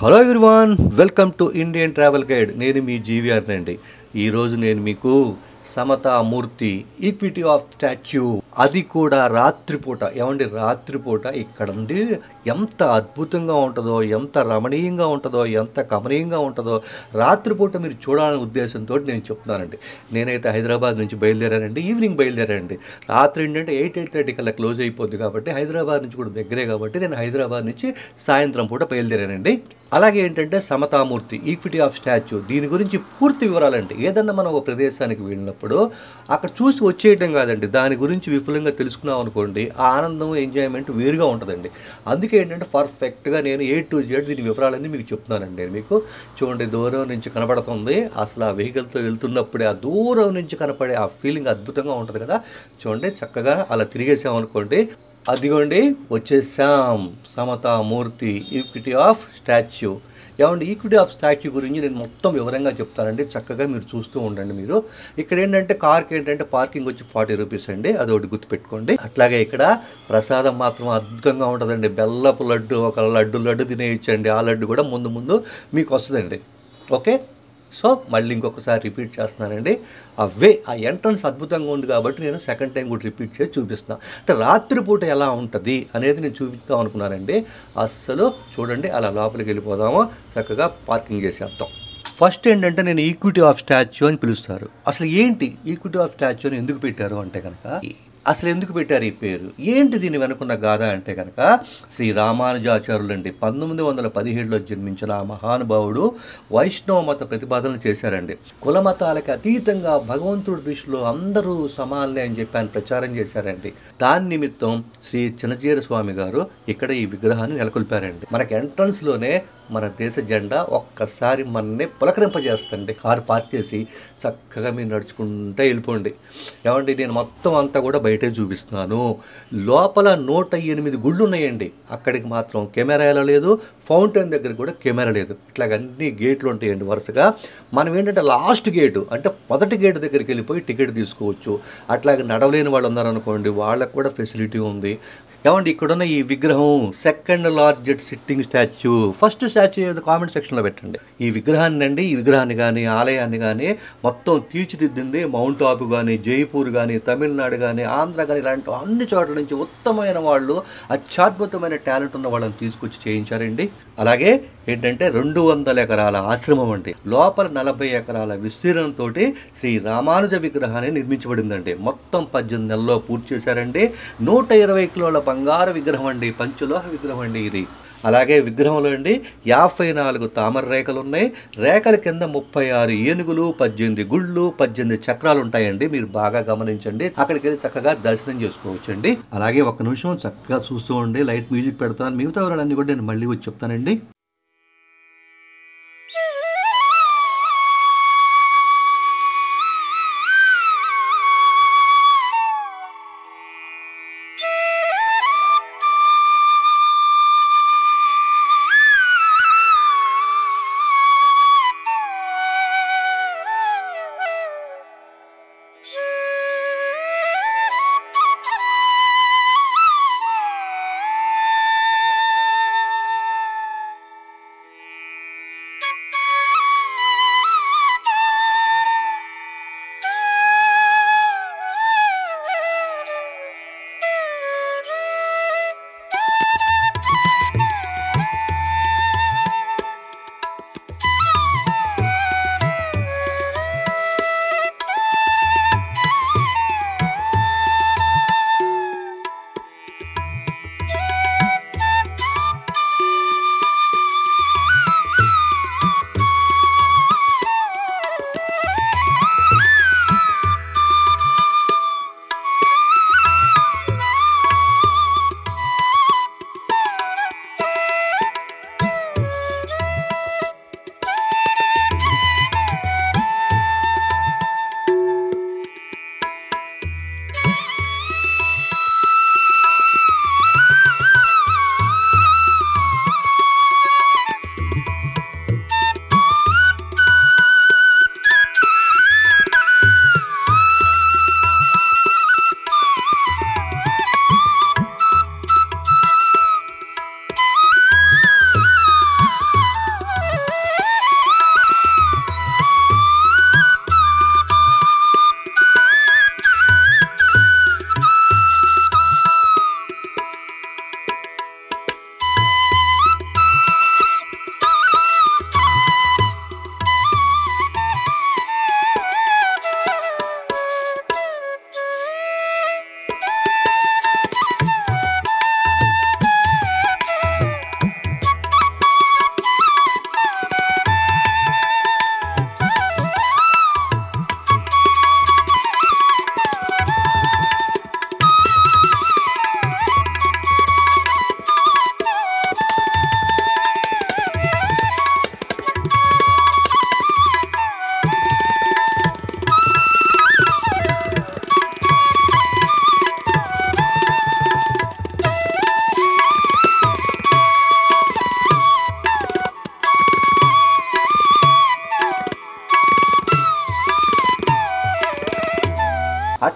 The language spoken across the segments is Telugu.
Hello everyone, welcome to Indian travel guide. నేను మీ జీవీఆర్ అండి. ఈరోజు నేను మీకు సమతామూర్తి ఈక్విటీ ఆఫ్ స్టాచ్యూ, అది కూడా రాత్రిపూట. ఏమండి, రాత్రిపూట ఇక్కడ నుండి ఎంత అద్భుతంగా ఉంటుందో, ఎంత రమణీయంగా ఉంటుందో, ఎంత కమనీయంగా ఉంటుందో రాత్రిపూట మీరు చూడాలనే ఉద్దేశంతో నేను చెప్తున్నానండి. నేనైతే హైదరాబాద్ నుంచి బయలుదేరానండి. ఈవినింగ్ బయలుదేరానండి. రాత్రి ఏంటంటే 8:30 కల్లా క్లోజ్ అయిపోద్ది కాబట్టి హైదరాబాద్ నుంచి కూడా దగ్గరే కాబట్టి నేను హైదరాబాద్ నుంచి సాయంత్రం పూట బయలుదేరానండి. అలాగే ఏంటంటే సమతామూర్తి ఈక్విటీ ఆఫ్ స్టాచ్యూ, దీని గురించి పూర్తి వివరాలండి. ఏదన్నా మనం ఒక ప్రదేశానికి వెళ్ళినప్పుడు అక్కడ చూసి వచ్చేయటం కాదండి, దాని గురించి విపులంగా తెలుసుకున్నాం అనుకోండి, ఆ ఆనందం ఎంజాయ్మెంట్ వేరుగా ఉంటుందండి. అందుకే ఏంటంటే పర్ఫెక్ట్గా నేను A to Z దీని వివరాలన్నీ మీకు చెప్తున్నానండి. నేను మీకు చూడండి, దూరం నుంచి కనబడుతుంది. అసలు ఆ వెహికల్తో వెళ్తున్నప్పుడే ఆ దూరం నుంచి కనపడే ఆ ఫీలింగ్ అద్భుతంగా ఉంటుంది కదా. చూడండి, చక్కగా అలా తిరిగేసాం అనుకోండి, అదిగోండి వచ్చేసాం సమతామూర్తి ఈక్విటీ ఆఫ్ స్టాచ్యూ. ఏమండి, ఈక్విటీ ఆఫ్ స్టాచ్యూ గురించి నేను మొత్తం వివరంగా చెప్తానండి. చక్కగా మీరు చూస్తూ ఉండండి. మీరు ఇక్కడ ఏంటంటే కార్కి ఏంటంటే పార్కింగ్ వచ్చి 40 రూపీస్ అండి, అది ఒకటి గుర్తుపెట్టుకోండి. అట్లాగే ఇక్కడ ప్రసాదం మాత్రం అద్భుతంగా ఉంటుందండి. బెల్లపు లడ్డు, ఒక లడ్డు తినేయచ్చండి. ఆ లడ్డు కూడా ముందు ముందు మీకు వస్తుందండి. ఓకే, సో మళ్ళీ ఇంకొకసారి రిపీట్ చేస్తున్నానండి. ఆ ఎంట్రన్స్ అద్భుతంగా ఉంది కాబట్టి నేను సెకండ్ టైం కూడా రిపీట్ చేసి చూపిస్తున్నాను. అంటే రాత్రిపూట ఎలా ఉంటుంది అనేది నేను చూపిద్దాం అనుకున్నానండి. అస్సలు చూడండి, అలా లోపలికి వెళ్ళిపోదాము, చక్కగా పార్కింగ్ చేసేద్దాం. ఫస్ట్ ఏంటంటే నేను ఈక్విటీ ఆఫ్ స్టాచ్యూ అని పిలుస్తారు. అసలు ఏంటి ఈక్విటీ ఆఫ్ స్టాచ్యూ అని ఎందుకు పెట్టారు అంటే కనుక, అసలు ఎందుకు పెట్టారు ఈ పేరు, ఏంటి దీని వెనుకున్న గాథ అంటే కనుక, శ్రీ రామానుజాచార్యులు అండి 1917లో జన్మించిన ఆ మహానుభావుడు వైష్ణవ మత ప్రతిపాదన చేశారండి. కులమతాలకు అతీతంగా భగవంతుడి దృష్టిలో అందరూ సమానలే అని చెప్పి ఆయన ప్రచారం చేశారండి. దాని నిమిత్తం శ్రీ చిన్నజీర స్వామి గారు ఇక్కడ ఈ విగ్రహాన్ని నెలకొల్పారండి. మనకి ఎంట్రన్స్లోనే మన దేశ జెండా ఒక్కసారి మనల్ని పులకరింపజేస్తండి. కారు పార్క్ చేసి చక్కగా మీరు నడుచుకుంటూ వెళ్ళిపోండి. ఏమండి, నేను మొత్తం అంతా కూడా బయటే చూపిస్తున్నాను. లోపల 108 గుళ్ళు ఉన్నాయండి. అక్కడికి మాత్రం కెమెరా లేదు, ఫౌంటైన్ దగ్గర కూడా కెమెరా లేదు. ఇట్లాగ అన్ని గేట్లు ఉంటాయండి వరుసగా. మనం ఏంటంటే లాస్ట్ గేటు అంటే మొదటి గేటు దగ్గరికి వెళ్ళిపోయి టికెట్ తీసుకోవచ్చు. అట్లాగే నడవలేని వాళ్ళు ఉన్నారనుకోండి, వాళ్ళకు కూడా ఫెసిలిటీ ఉంది. ఏమండి, ఇక్కడున్న ఈ విగ్రహం second largest sitting statue. First statue ఏదో కామెంట్ సెక్షన్లో పెట్టండి. ఈ విగ్రహాన్ని కానీ ఆలయాన్ని కానీ మొత్తం తీర్చిదిద్దింది మౌంట్ ఆబు కానీ, జైపూర్ కానీ, తమిళనాడు కానీ, ఆంధ్ర కానీ, ఇలాంటి అన్ని చోట్ల నుంచి ఉత్తమమైన వాళ్ళు, అత్యద్భుతమైన టాలెంట్ ఉన్న వాళ్ళని తీసుకొచ్చి చేయించారండి. అలాగే ఏంటంటే 200 ఎకరాల ఆశ్రమం అండి. లోపల 40 ఎకరాల విస్తీర్ణంతో శ్రీ రామానుజ విగ్రహాన్ని నిర్మించబడిందండి. మొత్తం 18 నెలల్లో పూర్తి చేశారండి. 120 కిలోల బంగారు విగ్రహం అండి, పంచలోహ విగ్రహం అండి ఇది. అలాగే విగ్రహంలో అండి 54 తామర రేఖలు ఉన్నాయి. రేఖల కింద 36 ఏనుగులు, 18 గుళ్ళు, 18 చక్రాలు ఉంటాయండి. మీరు బాగా గమనించండి. అక్కడికి వెళ్ళి చక్కగా దర్శనం చేసుకోవచ్చండి. అలాగే ఒక్క నిమిషం చక్కగా చూస్తూ ఉండి లైట్ మ్యూజిక్ పెడతాను. మిగతా వివరాలన్నీ కూడా నేను మళ్ళీ వచ్చి చెప్తానండి.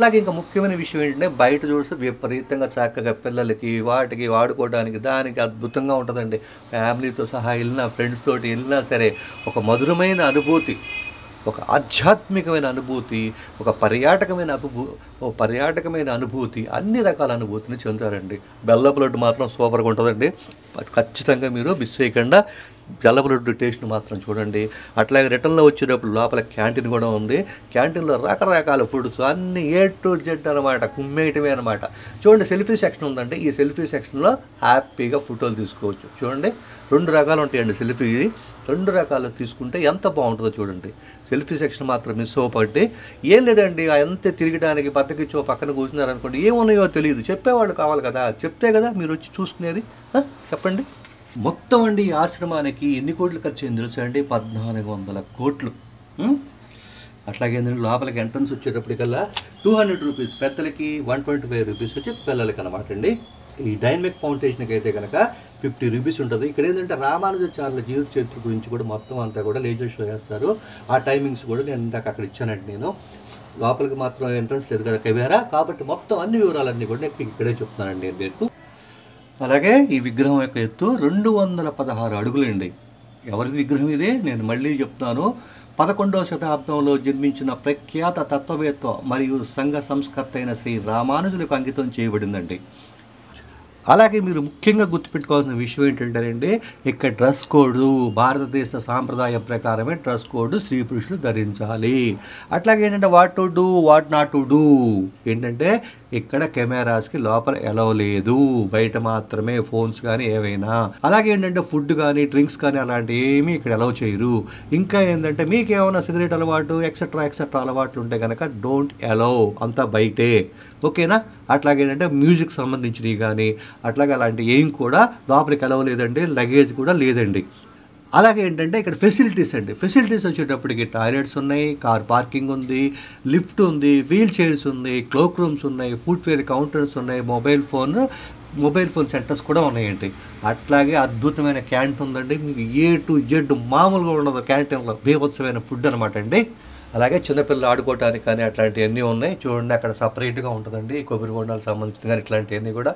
అట్లాగే ఇంకా ముఖ్యమైన విషయం ఏంటంటే బయట చూస్తే విపరీతంగా చక్కగా పిల్లలకి వాటికి వాడుకోవడానికి దానికి అద్భుతంగా ఉంటుందండి. ఫ్యామిలీతో సహా వెళ్ళినా ఫ్రెండ్స్ తోటి వెళ్ళినా సరే ఒక మధురమైన అనుభూతి, ఒక ఆధ్యాత్మికమైన అనుభూతి, ఒక పర్యాటకమైన అనుభూతి, అన్ని రకాల అనుభూతిని చెందుతారండి. బెల్లపు లడ్డు మాత్రం సూపర్గా ఉంటుందండి. ఖచ్చితంగా మీరు మిస్ చేయకుండా బెల్లపు లడ్డు టేస్ట్ని మాత్రం చూడండి. అట్లాగే రిటర్న్లో వచ్చేటప్పుడు లోపల క్యాంటీన్ కూడా ఉంది. క్యాంటీన్లో రకరకాల ఫుడ్స్ అన్నీ A to Z అనమాట, కుమ్మేయటమే అనమాట. చూడండి, సెల్ఫీ సెక్షన్ ఉందండి. ఈ సెల్ఫీ సెక్షన్లో హ్యాపీగా ఫోటోలు తీసుకోవచ్చు. చూడండి, 2 రకాలు ఉంటాయండి సెల్ఫీ. 2 రకాలు తీసుకుంటే ఎంత బాగుంటుందో చూడండి. సెల్ఫీ సెక్షన్ మాత్రం మిస్ అవ్వబట్టి ఏం లేదండి, అంతే తిరగడానికి బద్దకిచ్చో పక్కన కూర్చున్నారనుకోండి, ఏమున్నాయో తెలియదు, చెప్పేవాళ్ళు కావాలి కదా, చెప్తే కదా మీరు వచ్చి చూసుకునేది. చెప్పండి. మొత్తం అండి ఈ ఆశ్రమానికి ఎన్ని కోట్లు ఖర్చు అయింది తెలుసా అండి? 1400 కోట్లు. అట్లాగే లోపలికి ఎంట్రన్స్ వచ్చేటప్పటికల్లా 200 రూపీస్ పెద్దలకి, 125 రూపీస్ వచ్చి పిల్లలకి అనమాట అండి. ఈ డైనమిక్ ఫౌండేషన్కి అయితే కనుక 50 రూపీస్ ఉంటుంది. ఇక్కడ ఏంటంటే రామానుజాచార్యుల జీవిత చరిత్ర గురించి కూడా మొత్తం అంతా కూడా లేజర్ షో చేస్తారు. ఆ టైమింగ్స్ కూడా నేను ఇందాక అక్కడ ఇచ్చానండి. నేను లోపలికి మాత్రం ఎంట్రన్స్ లేదు కదా కెమెరా, కాబట్టి మొత్తం అన్ని వివరాలన్నీ కూడా నేను ఇక్కడే చెప్తానండి నేను మీకు. అలాగే ఈ విగ్రహం యొక్క ఎత్తు 216 అడుగులండి. ఎవరిది విగ్రహం ఇది? నేను మళ్ళీ చెప్తున్నాను. 11వ శతాబ్దంలో జన్మించిన ప్రఖ్యాత తత్వవేత్త మరియు సంఘ సంస్కర్త అయిన శ్రీ రామానుజులకు అంకితం చేయబడిందండి. అలాగే మీరు ముఖ్యంగా గుర్తుపెట్టుకోవాల్సిన విషయం ఏంటంటేనండి, ఇక్కడ డ్రెస్ కోడ్ భారతదేశ సాంప్రదాయం ప్రకారమే డ్రెస్ కోడ్ స్త్రీ పురుషులు ధరించాలి. అట్లాగే ఏంటంటే what to do what not to do ఏంటంటే ఇక్కడ కెమెరాస్కి లోపల ఎలవ్ లేదు, బయట మాత్రమే ఫోన్స్ కానీ ఏవైనా. అలాగే ఏంటంటే ఫుడ్ కానీ డ్రింక్స్ కానీ అలాంటి ఏమీ ఇక్కడ ఎలవ్ చేయరు. ఇంకా ఏంటంటే మీకు ఏమైనా సిగరెట్ అలవాటు ఎక్సెట్రా అలవాట్లు ఉంటే కనుక డోంట్ ఎలవ్, అంతా బయటే. ఓకేనా? అట్లాగే ఏంటంటే మ్యూజిక్ సంబంధించినవి కానీ అట్లాగే అలాంటి ఏం కూడా లోపలికి ఎలవ్ లేదండి. లగేజ్ కూడా లేదండి. అలాగే ఏంటంటే ఇక్కడ ఫెసిలిటీస్ అండి. ఫెసిలిటీస్ వచ్చేటప్పటికి టాయిలెట్స్ ఉన్నాయి, కార్ పార్కింగ్ ఉంది, లిఫ్ట్ ఉంది, వీల్ చైర్స్ ఉంది, క్లోక్ రూమ్స్ ఉన్నాయి, ఫుట్వేర్ కౌంటర్స్ ఉన్నాయి, మొబైల్ ఫోన్ సెంటర్స్ కూడా ఉన్నాయండి. అట్లాగే అద్భుతమైన క్యాంటీన్ ఉందండి. మీకు A to Z మామూలుగా ఉండదు క్యాంటీన్లో, బీభత్సమైన ఫుడ్ అనమాట అండి. అలాగే చిన్నపిల్లలు ఆడుకోవడానికి కానీ అట్లాంటివన్నీ ఉన్నాయి. చూడండి, అక్కడ సపరేట్గా ఉంటుందండి కొబ్బరి బొండాలకు సంబంధించిన కానీ ఇట్లాంటివన్నీ కూడా.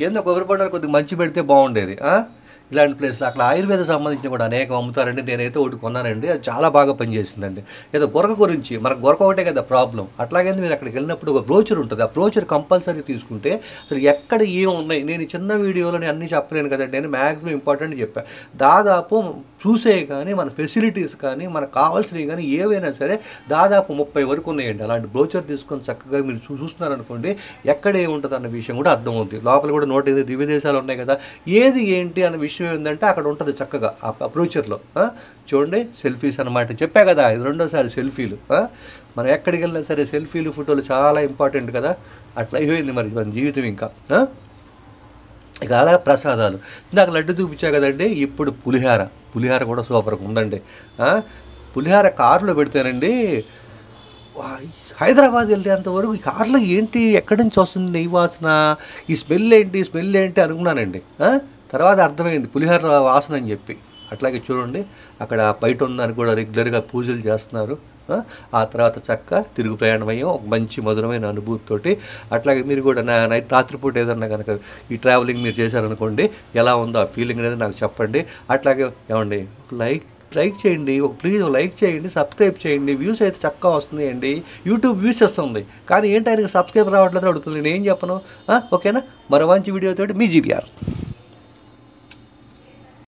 ఏందో కొబ్బరి బొండాలు కొద్దిగా మంచి పెడితే బాగుండేది. ఇలాంటి ప్లేస్లో అక్కడ ఆయుర్వేద సంబంధించిన కూడా అనేకం అమ్ముతారండి. నేనైతే ఒకటి కొన్నానండి, అది చాలా బాగా పనిచేసిందండి. ఏదో గొరక గురించి, మనకు గొరక ఒకటే కదా ప్రాబ్లం. అట్లాగే మీరు అక్కడికి వెళ్ళినప్పుడు ఒక బ్రోచర్ ఉంటుంది, ఆ బ్రోచర్ కంపల్సరీ తీసుకుంటే అసలు ఎక్కడ ఏమి ఉన్నాయి. నేను చిన్న వీడియోలో నేను అన్నీ చెప్పలేను కదండి, నేను మ్యాక్సిమం ఇంపార్టెంట్ చెప్పాను. దాదాపు చూసే కానీ మన ఫెసిలిటీస్ కానీ మనకు కావాల్సినవి కానీ ఏవైనా సరే దాదాపు 30 వరకు ఉన్నాయండి. అలాంటి బ్రోచర్ తీసుకొని చక్కగా మీరు చూస్తున్నారనుకోండి, ఎక్కడ ఏముంటుంది అన్న విషయం కూడా అర్థమవుతుంది. లోపల కూడా 105 దివ్య దేశాలు ఉన్నాయి కదా, ఏది ఏంటి అన్న విషయం ఏంటంటే అక్కడ ఉంటుంది చక్కగా ఆ బ్రోచర్లో. చూడండి, సెల్ఫీస్ అనమాట. చెప్పా కదా, ఇది 2వసారి సెల్ఫీలు. మనం ఎక్కడికి వెళ్ళినా సరే సెల్ఫీలు ఫోటోలు చాలా ఇంపార్టెంట్ కదా. అట్లా అయిపోయింది మరి మన జీవితం. ఇంకా ఇక అలా ప్రసాదాలు, ఇందాక లడ్డు చూపించా కదండి, ఇప్పుడు పులిహార కూడా సూపర్గా ఉందండి. పులిహార కారులో పెడితేనండి, హైదరాబాద్ వెళ్ళేంతవరకు ఈ కార్లో ఏంటి ఎక్కడి నుంచి వస్తుంది నెయ్యి వాసన, ఈ స్మెల్ ఏంటి అనుకున్నానండి. తర్వాత అర్థమైంది పులిహార వాసన అని చెప్పి. అట్లాగే చూడండి, అక్కడ బయట ఉందని కూడా రెగ్యులర్గా పూజలు చేస్తున్నారు. ఆ తర్వాత చక్కగా తిరుగు ప్రయాణం అయ్యాం ఒక మంచి మధురమైన అనుభూతితోటి. అట్లాగే మీరు కూడా రాత్రిపూట ఏదన్నా కనుక ఈ ట్రావెలింగ్ మీరు చేశారనుకోండి, ఎలా ఉందో ఆ ఫీలింగ్ అనేది నాకు చెప్పండి. అట్లాగే ఏమండి, లైక్ చేయండి, ప్లీజ్ లైక్ చేయండి, సబ్స్క్రైబ్ చేయండి. వ్యూస్ అయితే చక్కగా వస్తున్నాయండి. యూట్యూబ్ వ్యూస్ వస్తుంది, కానీ ఏంటి ఆయనకి సబ్స్క్రైబ్ రావట్లేదు అడుగుతుంది. నేను ఏం చెప్పను. ఓకేనా? మరో మంచి వీడియోతోటి మీ జీవీఆర్.